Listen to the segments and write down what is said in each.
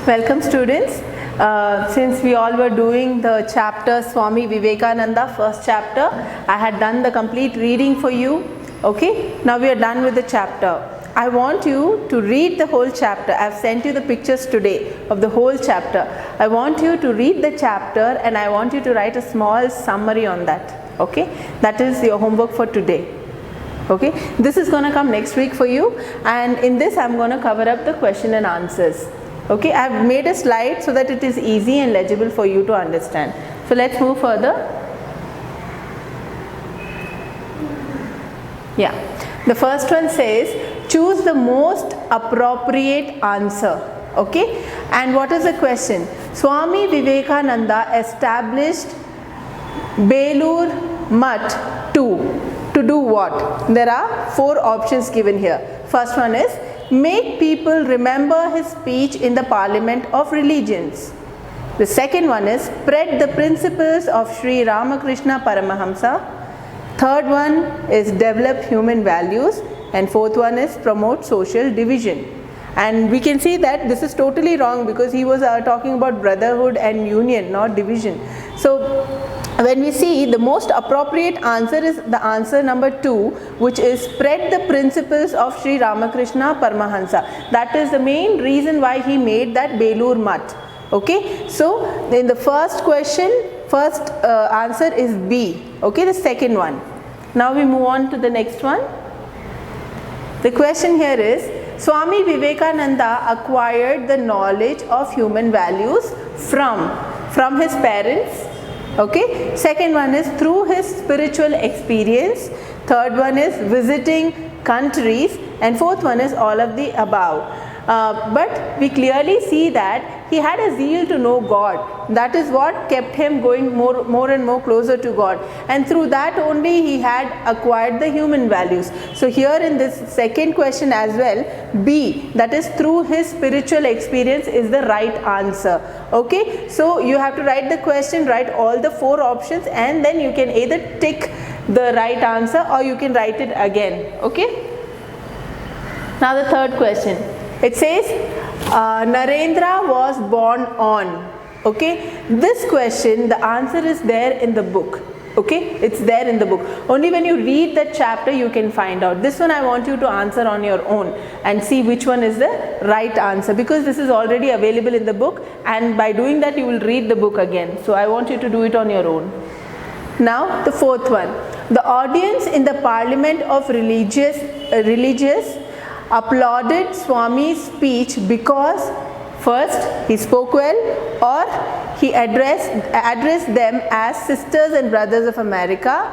Welcome students. Since we all were doing the chapter Swami Vivekananda, first chapter, I had done the complete reading for you. Okay, now we are done with the chapter. I want you to read the whole chapter. I have sent you the pictures today of the whole chapter. I want you to read the chapter and I want you to write a small summary on that. Okay, that is your homework for today. Okay, this is going to come next week for you, and in this I am going to cover up the question and answers. Okay, I have made a slide so that it is easy and legible for you to understand. So let's move further. Yeah, the first one says choose the most appropriate answer. Okay, and what is the question? Swami Vivekananda established Belur Mutt to do what? There are 4 options given here. First one is make people remember his speech in the Parliament of Religions. The second one is spread the principles of Sri Ramakrishna Paramahamsa. Third one is develop human values, and fourth one is promote social division. And we can see that this is totally wrong because he was talking about brotherhood and union, not division. So when we see, the most appropriate answer is the answer number 2, which is spread the principles of Sri Ramakrishna Paramahamsa. That is the main reason why he made that Belur Mutt. Okay, so in the first question, first answer is B. Okay, the second one. Now we move on to the next one. The question here is, Swami Vivekananda acquired the knowledge of human values from his parents. Okay, second one is through his spiritual experience, third one is visiting countries, and fourth one is all of the above. But we clearly see that he had a zeal to know God. That is what kept him going more and more closer to God, and through that only he had acquired the human values. So here in this second question as well, B, that is through his spiritual experience, is the right answer. Okay, so you have to write the question, write all the 4 options, and then you can either tick the right answer or you can write it again. Okay, now the third question. It says Narendra was born on. Okay, this question, the answer is there in the book. Okay, it's there in the book. Only when you read the chapter you can find out. This one I want you to answer on your own and see which one is the right answer, because this is already available in the book, and by doing that you will read the book again. So I want you to do it on your own. Now the fourth one. The audience in the Parliament of Religious applauded Swami's speech because first he spoke well, or he addressed them as sisters and brothers of America.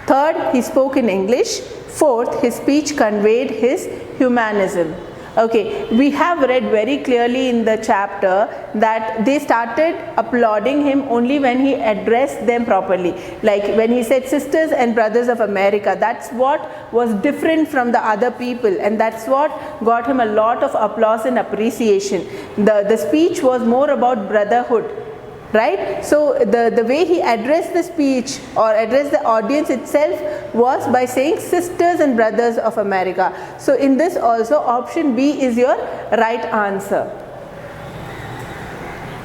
Third, he spoke in English. Fourth, his speech conveyed his humanism. Okay, we have read very clearly in the chapter that they started applauding him only when he addressed them properly. Like when he said sisters and brothers of America, that's what was different from the other people, and that's what got him a lot of applause and appreciation. The speech was more about brotherhood. Right? So the way he addressed the speech or addressed the audience itself was by saying sisters and brothers of America. So in this also option B is your right answer.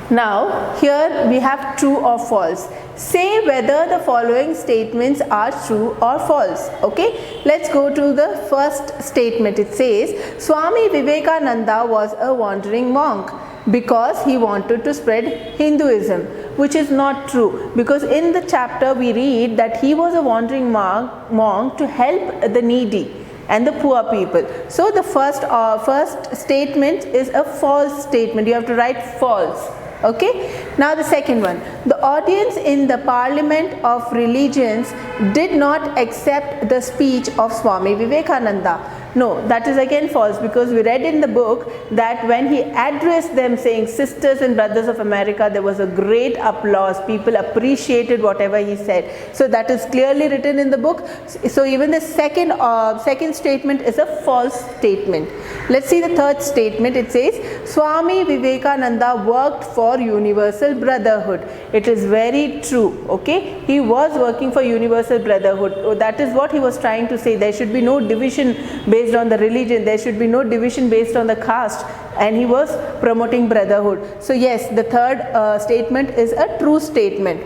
Now here we have true or false. Say whether the following statements are true or false. Okay, let's go to the first statement. It says Swami Vivekananda was a wandering monk because he wanted to spread Hinduism, which is not true, because in the chapter we read that he was a wandering monk to help the needy and the poor people. So the first statement is a false statement. You have to write false. Okay, now the second one. The audience in the Parliament of Religions did not accept the speech of Swami Vivekananda. No, that is again false, because we read in the book that when he addressed them saying sisters and brothers of America, there was a great applause. People appreciated whatever he said. So that is clearly written in the book. So even the second statement is a false statement. Let's see the third statement. It says Swami Vivekananda worked for universal brotherhood. It is very true. Okay, he was working for universal brotherhood. That is what he was trying to say. There should be no division based based on the religion. There should be no division based on the caste, and he was promoting brotherhood. So yes, the third statement is a true statement.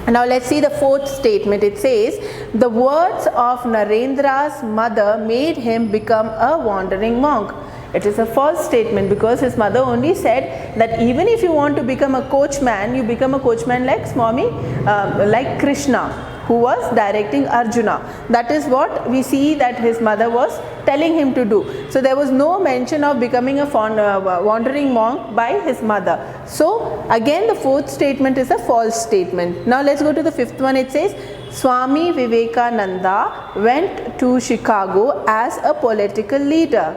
Now let's see the fourth statement. It says, the words of Narendra's mother made him become a wandering monk. It is a false statement, because his mother only said that even if you want to become a coachman, you become a coachman like Swami, like Krishna, who was directing Arjuna. That is what we see that his mother was telling him to do. So there was no mention of becoming a wandering monk by his mother. So again, the fourth statement is a false statement. Now let's go to the fifth one. It says, Swami Vivekananda went to Chicago as a political leader.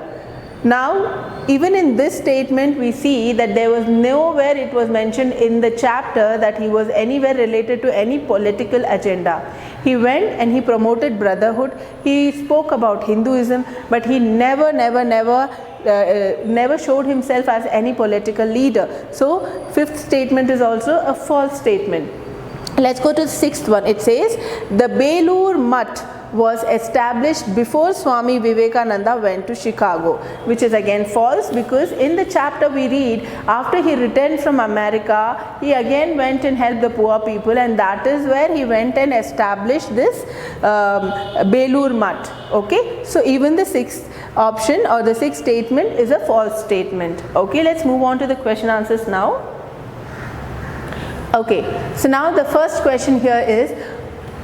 Now, even in this statement, we see that there was nowhere it was mentioned in the chapter that he was anywhere related to any political agenda. He went and he promoted brotherhood. He spoke about Hinduism, but he never showed himself as any political leader. So, fifth statement is also a false statement. Let's go to the sixth one. It says, the Belur Mutt was established before Swami Vivekananda went to Chicago, which is again false, because in the chapter we read, after he returned from America, he again went and helped the poor people, and that is where he went and established this Belur Mutt. Okay, so even the sixth option or the sixth statement is a false statement. Okay, let's move on to the question answers now. Okay, so now the first question here is,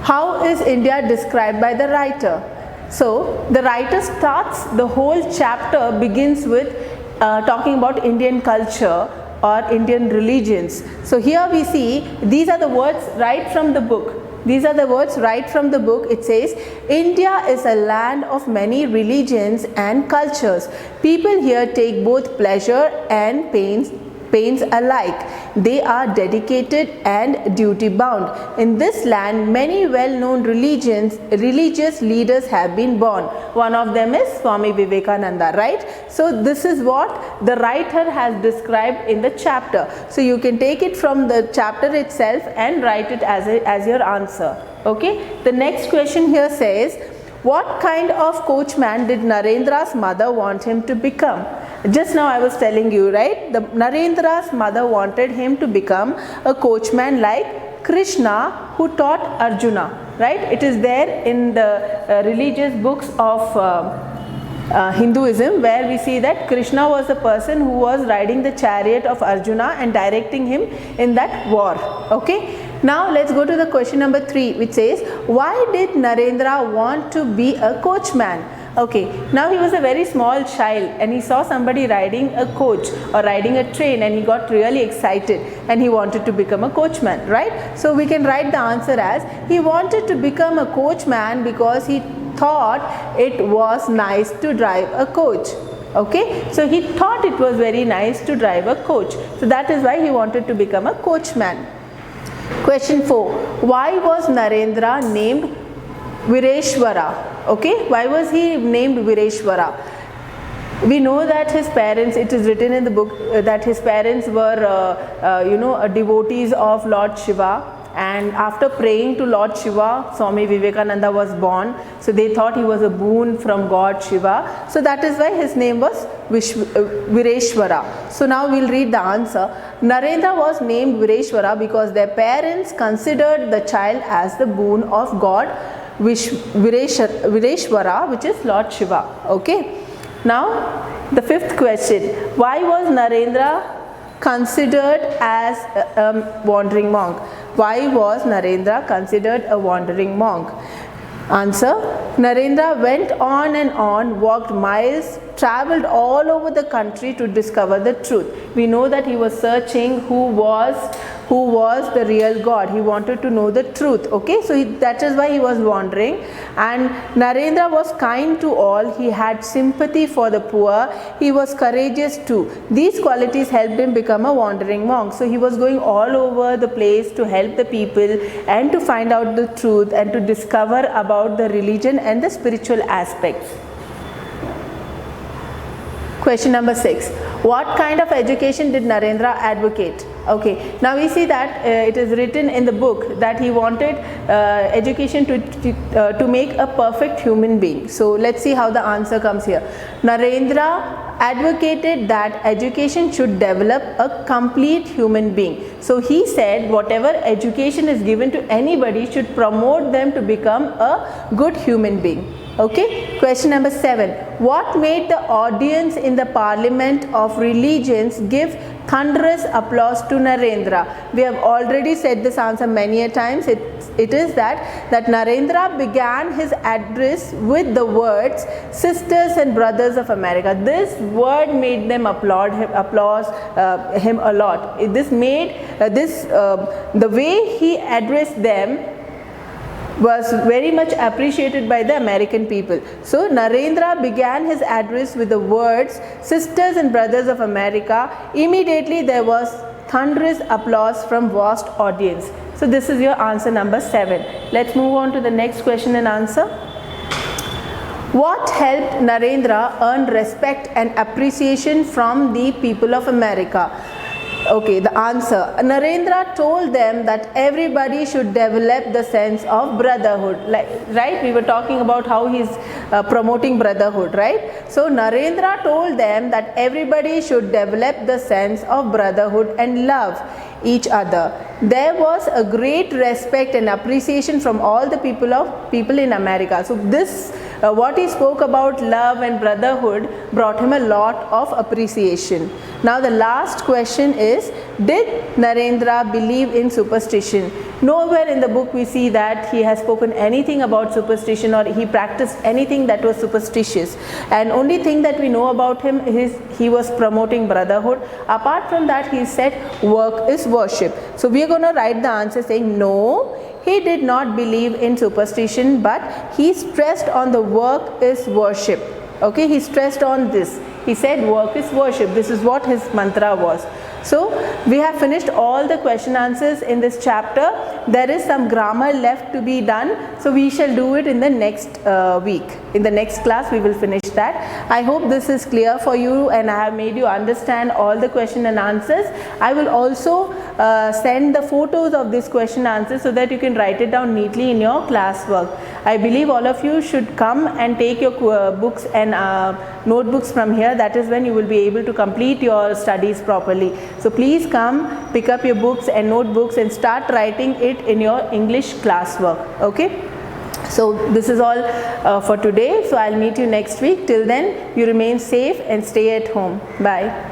how is India described by the writer? So the writer starts, the whole chapter begins with talking about Indian culture or Indian religions. So here we see, these are the words right from the book. These are the words right from the book. It says, India is a land of many religions and cultures. People here take both pleasure and pains alike. They are dedicated and duty bound. In this land, many well-known religious leaders have been born. One of them is Swami Vivekananda, right? So this is what the writer has described in the chapter. So you can take it from the chapter itself and write it as your answer. Okay. The next question here says, what kind of coachman did Narendra's mother want him to become? Just now I was telling you, right? Narendra's mother wanted him to become a coachman like Krishna, who taught Arjuna, right? It is there in the religious books of Hinduism, where we see that Krishna was the person who was riding the chariot of Arjuna and directing him in that war. Okay. Now let's go to the question number 3, which says, why did Narendra want to be a coachman? Okay, now he was a very small child and he saw somebody riding a coach or riding a train, and he got really excited and he wanted to become a coachman, right? So we can write the answer as, he wanted to become a coachman because he thought it was nice to drive a coach. Okay, so he thought it was very nice to drive a coach. So that is why he wanted to become a coachman. Question 4. Why was Narendra named Vireshwara? Okay, why was he named Vireshwara? We know that his parents, it is written in the book that his parents were devotees of Lord Shiva, and after praying to Lord Shiva, Swami Vivekananda was born. So they thought he was a boon from God Shiva. So that is why his name was Vireshwara. So now we'll read the answer. Narendra was named Vireshwara because their parents considered the child as the boon of God Vireshwara, which is Lord Shiva. Okay. Now the fifth question. Why was Narendra considered as a wandering monk? Why was Narendra considered a wandering monk? Answer. Narendra went on and on, walked miles, traveled all over the country to discover the truth. We know that he was searching who was the real God. He wanted to know the truth. Okay, so that is why he was wandering. And Narendra was kind to all. He had sympathy for the poor. He was courageous too. These qualities helped him become a wandering monk. So he was going all over the place to help the people and to find out the truth and to discover about the religion and the spiritual aspects. Question number 6. What kind of education did Narendra advocate? Okay, now we see that it is written in the book that he wanted education to make a perfect human being. So let's see how the answer comes here. Narendra advocated that education should develop a complete human being. So he said whatever education is given to anybody should promote them to become a good human being. Okay, question number 7. What made the audience in the Parliament of Religions give thunderous applause to Narendra? We have already said this answer many a times. It is that Narendra began his address with the words sisters and brothers of America. This word made them applaud him a lot. This made the way he addressed them was very much appreciated by the American people. So Narendra began his address with the words sisters and brothers of America. Immediately there was thunderous applause from vast audience. So this is your answer number 7. Let's move on to the next question and answer. What helped Narendra earn respect and appreciation from the people of America? Okay, the answer. Narendra told them that everybody should develop the sense of brotherhood. Right? We were talking about how he's promoting brotherhood, right? So Narendra told them that everybody should develop the sense of brotherhood and love each other. There was a great respect and appreciation from all the people in America. So this what he spoke about love and brotherhood brought him a lot of appreciation. Now the last question is, did Narendra believe in superstition? Nowhere in the book we see that he has spoken anything about superstition or he practiced anything that was superstitious. And only thing that we know about him is he was promoting brotherhood. Apart from that, he said work is worship. So we are going to write the answer saying no. He did not believe in superstition, but he stressed on the work is worship. Okay, he stressed on this. He said work is worship. This is what his mantra was. So we have finished all the question answers in this chapter. There is some grammar left to be done. So we shall do it in the next week. In the next class we will finish that. I hope this is clear for you and I have made you understand all the question and answers. I will also send the photos of this question answers so that you can write it down neatly in your classwork. I believe all of you should come and take your books and notebooks from here. That is when you will be able to complete your studies properly. So please come, pick up your books and notebooks and start writing it in your English classwork. Okay? So this is all for today. So I'll meet you next week. Till then, you remain safe and stay at home. Bye.